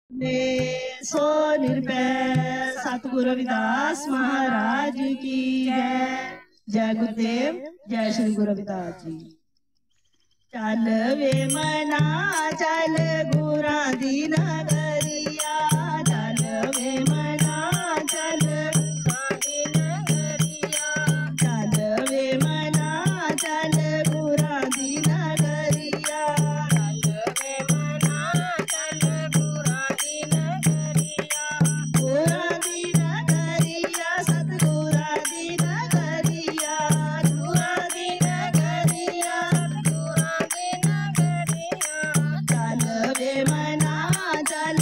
सो निर्भय सतगुरु रविदास महाराज की जय। जय गुरुदेव, जय श्री गुरु रविदास जी। चल वे मना चल गुरा दी नगरिया, चल वे मना चल चल वे मना चल गुरा दी नगरिया, गुरा दी नगरिया सतगुरा दी नगरिया, गुरा दी नगरिया चल वे मना चल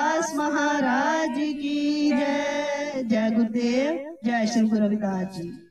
रविदास महाराज की जय। जय गुरुदेव, जय श्री गुरु रविदास जी।